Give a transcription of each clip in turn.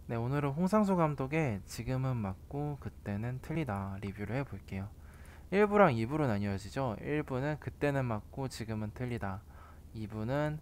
네, 오늘은 홍상수 감독의 지금은 맞고 그때는 틀리다 리뷰를 해볼게요. 1부랑 2부로 나뉘어지죠. 1부는 그때는 맞고 지금은 틀리다. 2부는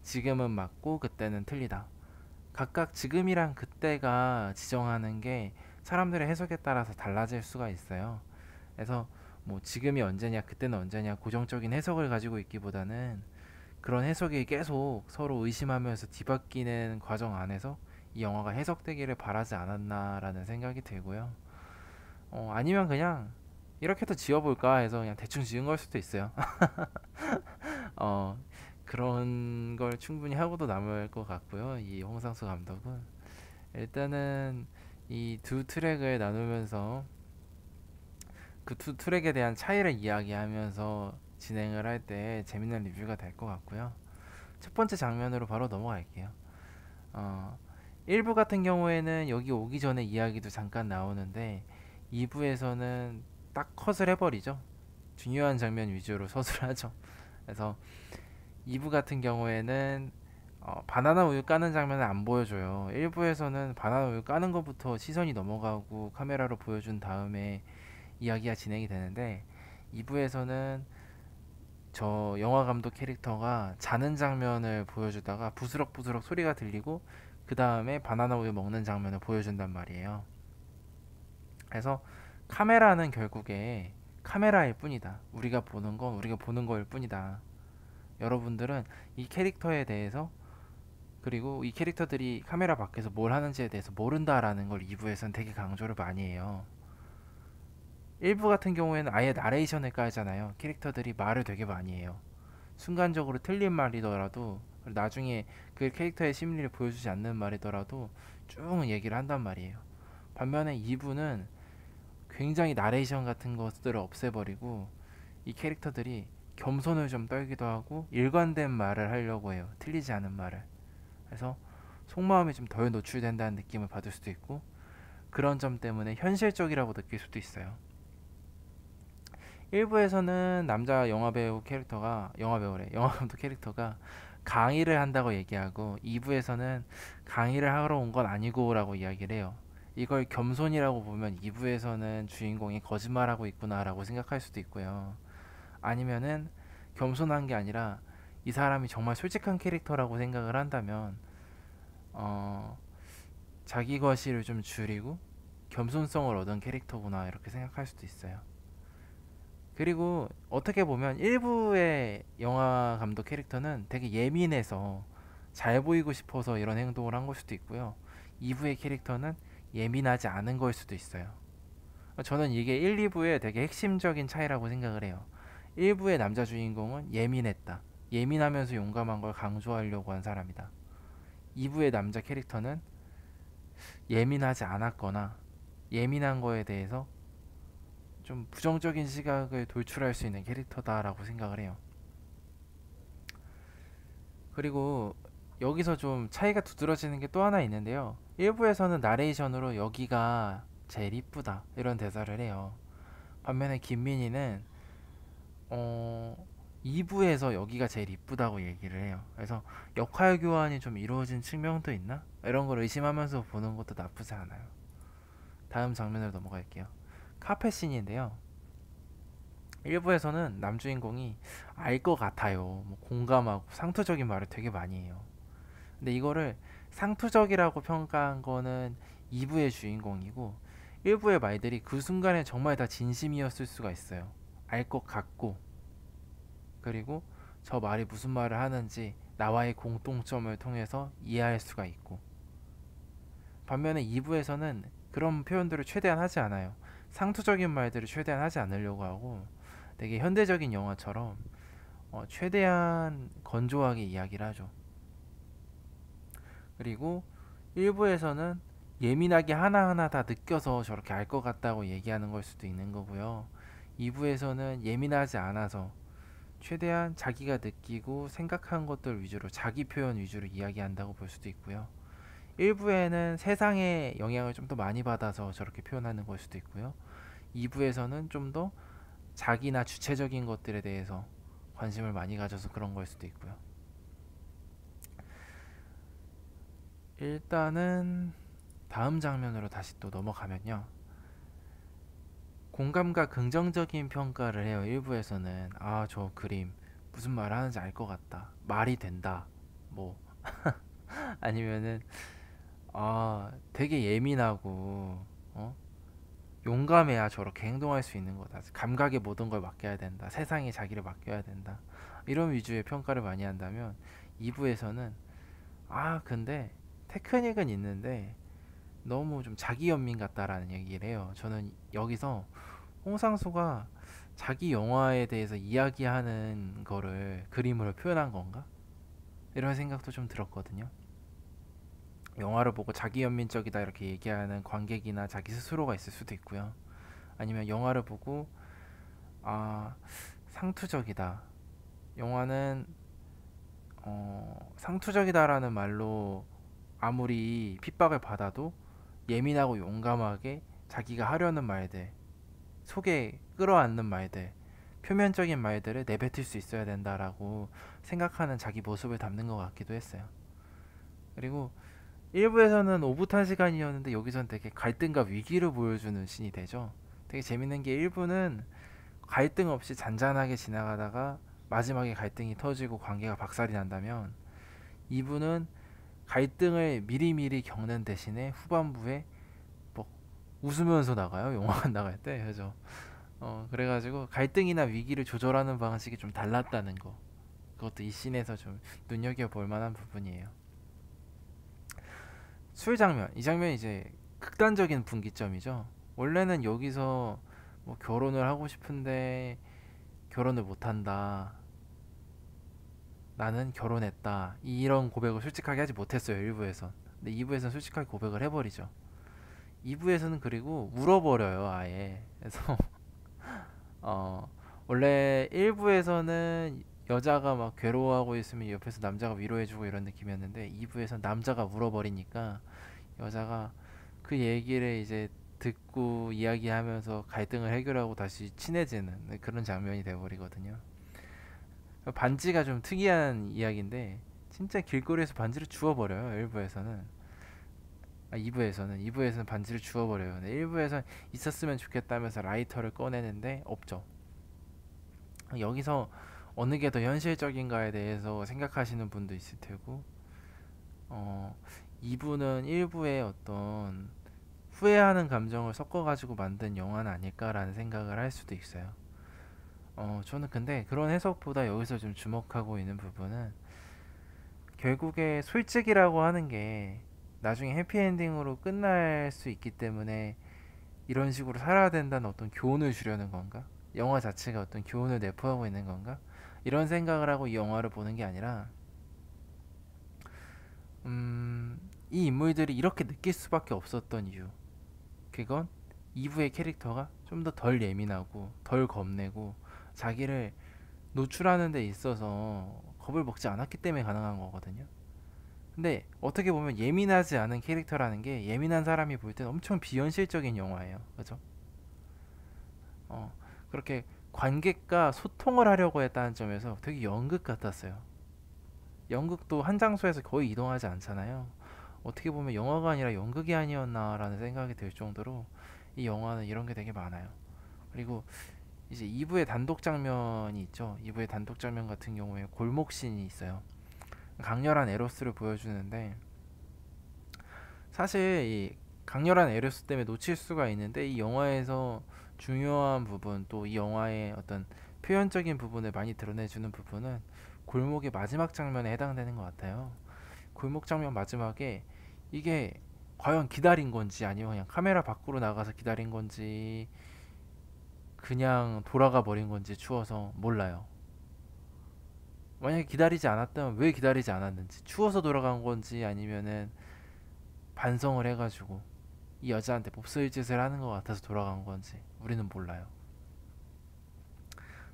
지금은 맞고 그때는 틀리다. 각각 지금이랑 그때가 지정하는 게 사람들의 해석에 따라서 달라질 수가 있어요. 그래서 뭐 지금이 언제냐, 그때는 언제냐 고정적인 해석을 가지고 있기보다는 그런 해석이 계속 서로 의심하면서 뒤바뀌는 과정 안에서 이 영화가 해석되기를 바라지 않았나라는 생각이 들고요. 아니면 그냥 이렇게도 지어볼까 해서 그냥 대충 지은 걸 수도 있어요. 어, 그런 걸 충분히 하고도 남을 것 같고요. 이 홍상수 감독은 일단은 이 두 트랙을 나누면서 그 두 트랙에 대한 차이를 이야기하면서 진행을 할 때 재밌는 리뷰가 될 것 같고요. 첫 번째 장면으로 바로 넘어갈게요. 어, 1부 같은 경우에는 여기 오기 전에 이야기도 잠깐 나오는데 2부에서는 딱 컷을 해버리죠. 중요한 장면 위주로 서술하죠. 그래서 2부 같은 경우에는 바나나 우유 까는 장면을 안 보여줘요. 1부에서는 바나나 우유 까는 것부터 시선이 넘어가고 카메라로 보여준 다음에 이야기가 진행이 되는데 2부에서는 저 영화 감독 캐릭터가 자는 장면을 보여주다가 부스럭부스럭 소리가 들리고 그 다음에 바나나 우유 먹는 장면을 보여준단 말이에요. 그래서 카메라는 결국에 카메라일 뿐이다. 우리가 보는 건 우리가 보는 거일 뿐이다. 여러분들은 이 캐릭터에 대해서 그리고 이 캐릭터들이 카메라 밖에서 뭘 하는지에 대해서 모른다라는 걸 2부에서는 되게 강조를 많이 해요. 1부 같은 경우에는 아예 나레이션을 깔잖아요. 캐릭터들이 말을 되게 많이 해요. 순간적으로 틀린 말이더라도 나중에 그 캐릭터의 심리를 보여주지 않는 말이더라도 쭉 얘기를 한단 말이에요. 반면에 2부는 굉장히 나레이션 같은 것들을 없애버리고 이 캐릭터들이 겸손을 좀 떨기도 하고 일관된 말을 하려고 해요. 틀리지 않은 말을. 그래서 속마음이 좀 덜 노출된다는 느낌을 받을 수도 있고 그런 점 때문에 현실적이라고 느낄 수도 있어요. 1부에서는 남자 영화배우 캐릭터가 영화배우래 영화감독 캐릭터가 강의를 한다고 얘기하고 2부에서는 강의를 하러 온 건 아니고라고 이야기를 해요. 이걸 겸손이라고 보면 2부에서는 주인공이 거짓말하고 있구나라고 생각할 수도 있고요. 아니면은 겸손한 게 아니라 이 사람이 정말 솔직한 캐릭터라고 생각을 한다면 어, 자기 과시를 좀 줄이고 겸손성을 얻은 캐릭터구나 이렇게 생각할 수도 있어요. 그리고 어떻게 보면 일부의 영화 감독 캐릭터는 되게 예민해서 잘 보이고 싶어서 이런 행동을 한 걸 수도 있고요. 2부의 캐릭터는 예민하지 않은 걸 수도 있어요. 저는 이게 1, 2부의 되게 핵심적인 차이라고 생각을 해요. 1부의 남자 주인공은 예민했다. 예민하면서 용감한 걸 강조하려고 한 사람이다. 2부의 남자 캐릭터는 예민하지 않았거나 예민한 거에 대해서 좀 부정적인 시각을 돌출할 수 있는 캐릭터다라고 생각을 해요. 그리고 여기서 좀 차이가 두드러지는 게 또 하나 있는데요. 일부에서는 나레이션으로 여기가 제일 이쁘다 이런 대사를 해요. 반면에 김민희는 어 2부에서 여기가 제일 이쁘다고 얘기를 해요. 그래서 역할 교환이 좀 이루어진 측면도 있나? 이런 걸 의심하면서 보는 것도 나쁘지 않아요. 다음 장면으로 넘어갈게요. 카페 씬인데요. 일부에서는 남주인공이 알 것 같아요. 뭐 공감하고 상투적인 말을 되게 많이 해요. 근데 이거를 상투적이라고 평가한 거는 2부의 주인공이고 1부의 말들이 그 순간에 정말 다 진심이었을 수가 있어요. 알 것 같고 그리고 저 말이 무슨 말을 하는지 나와의 공통점을 통해서 이해할 수가 있고 반면에 2부에서는 그런 표현들을 최대한 하지 않아요. 상투적인 말들을 최대한 하지 않으려고 하고 되게 현대적인 영화처럼 최대한 건조하게 이야기를 하죠. 그리고 일부에서는 예민하게 하나하나 다 느껴서 저렇게 알 것 같다고 얘기하는 걸 수도 있는 거고요. 2부에서는 예민하지 않아서 최대한 자기가 느끼고 생각한 것들 위주로 자기 표현 위주로 이야기한다고 볼 수도 있고요. 일부에는 세상의 영향을 좀 더 많이 받아서 저렇게 표현하는 걸 수도 있고요. 2부에서는 좀 더 자기나 주체적인 것들에 대해서 관심을 많이 가져서 그런 걸 수도 있고요. 일단은 다음 장면으로 다시 또 넘어가면요. 공감과 긍정적인 평가를 해요. 일부에서는 아, 저 그림 무슨 말 하는지 알 것 같다. 말이 된다. 뭐 아니면은 아, 되게 예민하고 용감해야 저렇게 행동할 수 있는 거다. 감각에 모든 걸 맡겨야 된다. 세상에 자기를 맡겨야 된다. 이런 위주의 평가를 많이 한다면 2부에서는 아, 근데 테크닉은 있는데 너무 좀 자기 연민 같다라는 얘기를 해요. 저는 여기서 홍상수가 자기 영화에 대해서 이야기하는 거를 그림으로 표현한 건가? 이런 생각도 좀 들었거든요. 영화를 보고 자기 연민적이다 이렇게 얘기하는 관객이나 자기 스스로가 있을 수도 있고요. 아니면 영화를 보고 아, 상투적이다. 영화는 상투적이다라는 말로 아무리 핍박을 받아도 예민하고 용감하게 자기가 하려는 말들, 속에 끌어안는 말들, 표면적인 말들을 내뱉을 수 있어야 된다라고 생각하는 자기 모습을 담는 것 같기도 했어요. 그리고 일부에서는 오붓한 시간이었는데 여기선 되게 갈등과 위기를 보여주는 신이 되죠. 되게 재밌는 게 일부는 갈등 없이 잔잔하게 지나가다가 마지막에 갈등이 터지고 관계가 박살이 난다면 이부는 갈등을 미리미리 겪는 대신에 후반부에 뭐 웃으면서 나가요. 영화 나갈 때. 그죠? 그래가지고 갈등이나 위기를 조절하는 방식이 좀 달랐다는 거. 그것도 이 씬에서 좀 눈여겨볼 만한 부분이에요. 술 장면. 이 장면이 이제 극단적인 분기점이죠. 원래는 여기서 뭐 결혼을 하고 싶은데 결혼을 못한다. 나는 결혼했다. 이런 고백을 솔직하게 하지 못했어요. 1부에선. 근데 2부에서는 솔직하게 고백을 해버리죠. 2부에서는 그리고 울어버려요. 아예. 그래서 어, 원래 1부에서는 여자가 막 괴로워하고 있으면 옆에서 남자가 위로해주고 이런 느낌이었는데 2부에서는 남자가 울어버리니까 여자가 그 얘기를 이제 듣고 이야기하면서 갈등을 해결하고 다시 친해지는 그런 장면이 돼버리거든요. 반지가 좀 특이한 이야기인데 진짜 길거리에서 반지를 주워버려요. 1부에서는. 아, 2부에서는 반지를 주워버려요. 근데 1부에서는 있었으면 좋겠다면서 라이터를 꺼내는데 없죠. 여기서 어느 게 더 현실적인가에 대해서 생각하시는 분도 있을 테고 2부는 1부의 어떤 후회하는 감정을 섞어가지고 만든 영화는 아닐까라는 생각을 할 수도 있어요. 저는 근데 그런 해석보다 여기서 좀 주목하고 있는 부분은 결국에 솔직이라고 하는 게 나중에 해피엔딩으로 끝날 수 있기 때문에 이런 식으로 살아야 된다는 어떤 교훈을 주려는 건가? 영화 자체가 어떤 교훈을 내포하고 있는 건가? 이런 생각을 하고 이 영화를 보는 게 아니라 이 인물들이 이렇게 느낄 수밖에 없었던 이유 그건 2부의 캐릭터가 좀 더 덜 예민하고 덜 겁내고 자기를 노출하는 데 있어서 겁을 먹지 않았기 때문에 가능한 거거든요. 근데 어떻게 보면 예민하지 않은 캐릭터라는 게 예민한 사람이 볼 땐 엄청 비현실적인 영화예요. 그죠? 어, 그렇게 관객과 소통을 하려고 했다는 점에서 되게 연극 같았어요. 연극도 한 장소에서 거의 이동하지 않잖아요. 어떻게 보면 영화가 아니라 연극이 아니었나라는 생각이 들 정도로 이 영화는 이런 게 되게 많아요. 그리고 이제 2부의 단독 장면이 있죠. 2부의 단독 장면 같은 경우에 골목씬이 있어요. 강렬한 에로스를 보여주는데 사실 이 강렬한 에로스 때문에 놓칠 수가 있는데 이 영화에서 중요한 부분 또 이 영화의 어떤 표현적인 부분을 많이 드러내주는 부분은 골목의 마지막 장면에 해당되는 것 같아요. 골목 장면 마지막에 이게 과연 기다린 건지 아니면 그냥 카메라 밖으로 나가서 기다린 건지 그냥 돌아가 버린 건지 추워서 몰라요. 만약에 기다리지 않았다면 왜 기다리지 않았는지 추워서 돌아간 건지 아니면은 반성을 해가지고 이 여자한테 몹쓸 짓을 하는 것 같아서 돌아간 건지 우리는 몰라요.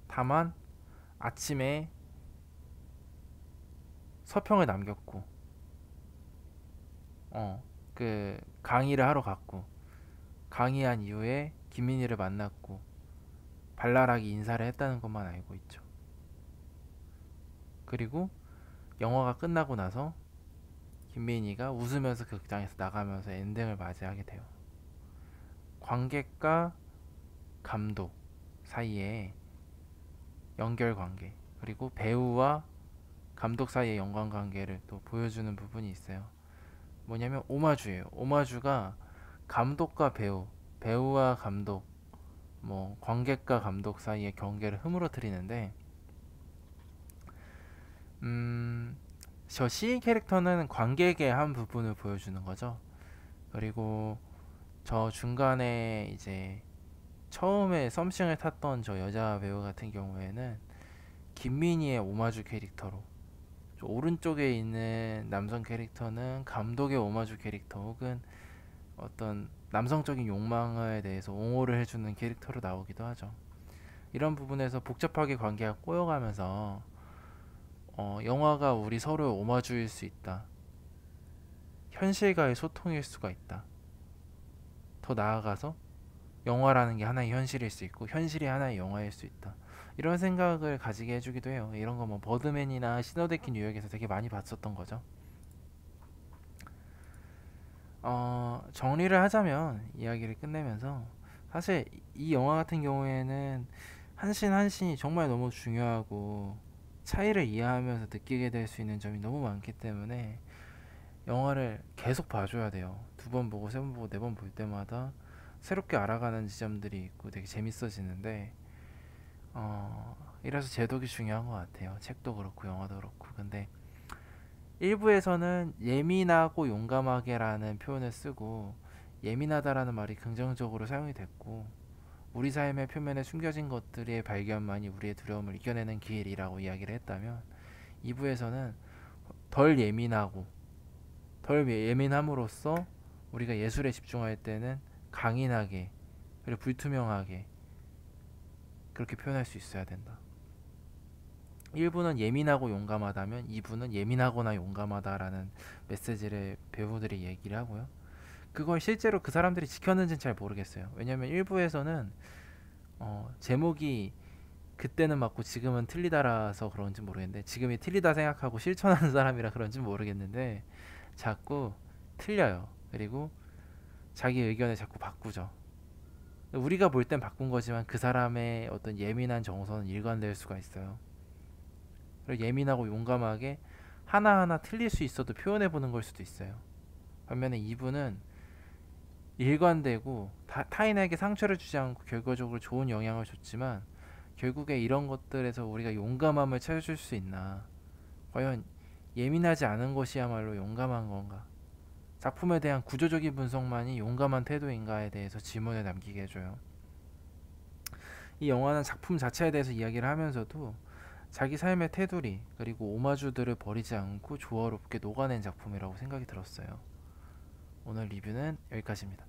다만 아침에 서평을 남겼고 그 강의를 하러 갔고 강의한 이후에 김민희를 만났고 발랄하게 인사를 했다는 것만 알고 있죠. 그리고 영화가 끝나고 나서 김민희가 웃으면서 극장에서 나가면서 엔딩을 맞이하게 돼요. 관객과 감독 사이에 연결 관계, 그리고 배우와 감독 사이의 연관 관계를 또 보여주는 부분이 있어요. 뭐냐면 오마주예요. 오마주가 감독과 배우, 배우와 감독, 뭐 관객과 감독 사이의 경계를 흐물어뜨리는데, 저 C 캐릭터는 관객의 한 부분을 보여주는 거죠. 그리고 저 중간에 이제 처음에 썸씽을 탔던 저 여자 배우 같은 경우에는 김민희의 오마주 캐릭터로, 저 오른쪽에 있는 남성 캐릭터는 감독의 오마주 캐릭터 혹은 어떤 남성적인 욕망에 대해서 옹호를 해주는 캐릭터로 나오기도 하죠. 이런 부분에서 복잡하게 관계가 꼬여가면서 영화가 우리 서로의 오마주일 수 있다. 현실과의 소통일 수가 있다. 더 나아가서 영화라는 게 하나의 현실일 수 있고 현실이 하나의 영화일 수 있다. 이런 생각을 가지게 해주기도 해요. 이런 거 뭐 버드맨이나 시너데키 뉴욕에서 되게 많이 봤었던 거죠. 정리를 하자면 이야기를 끝내면서, 사실 이 영화 같은 경우에는 한 씬 한 씬이 정말 너무 중요하고 차이를 이해하면서 느끼게 될 수 있는 점이 너무 많기 때문에 영화를 계속 봐줘야 돼요. 두 번 보고 세 번 보고 네 번 볼 때마다 새롭게 알아가는 지점들이 있고 되게 재밌어지는데, 이래서 제독이 중요한 것 같아요. 책도 그렇고 영화도 그렇고. 근데 일부에서는 예민하고 용감하게라는 표현을 쓰고, 예민하다라는 말이 긍정적으로 사용이 됐고, 우리 삶의 표면에 숨겨진 것들의 발견만이 우리의 두려움을 이겨내는 길이라고 이야기를 했다면, 2부에서는 덜 예민하고 덜 예민함으로써 우리가 예술에 집중할 때는 강인하게 그리고 불투명하게 그렇게 표현할 수 있어야 된다. 1부는 예민하고 용감하다면 2부는 예민하거나 용감하다라는 메시지를 배우들이 얘기를 하고요. 그걸 실제로 그 사람들이 지켰는지는 잘 모르겠어요. 왜냐면 1부에서는 제목이 그때는 맞고 지금은 틀리다라서 그런지 모르겠는데, 지금이 틀리다 생각하고 실천하는 사람이라 그런지 모르겠는데 자꾸 틀려요. 그리고 자기 의견을 자꾸 바꾸죠. 우리가 볼 땐 바꾼 거지만 그 사람의 어떤 예민한 정서는 일관될 수가 있어요. 그리고 예민하고 용감하게 하나하나 틀릴 수 있어도 표현해 보는 걸 수도 있어요. 반면에 이분은 일관되고 타인에게 상처를 주지 않고 결과적으로 좋은 영향을 줬지만, 결국에 이런 것들에서 우리가 용감함을 찾아줄 수 있나, 과연 예민하지 않은 것이야말로 용감한 건가, 작품에 대한 구조적인 분석만이 용감한 태도인가에 대해서 질문을 남기게 해줘요. 이 영화는 작품 자체에 대해서 이야기를 하면서도 자기 삶의 테두리 그리고 오마주들을 버리지 않고 조화롭게 녹아낸 작품이라고 생각이 들었어요. 오늘 리뷰는 여기까지입니다.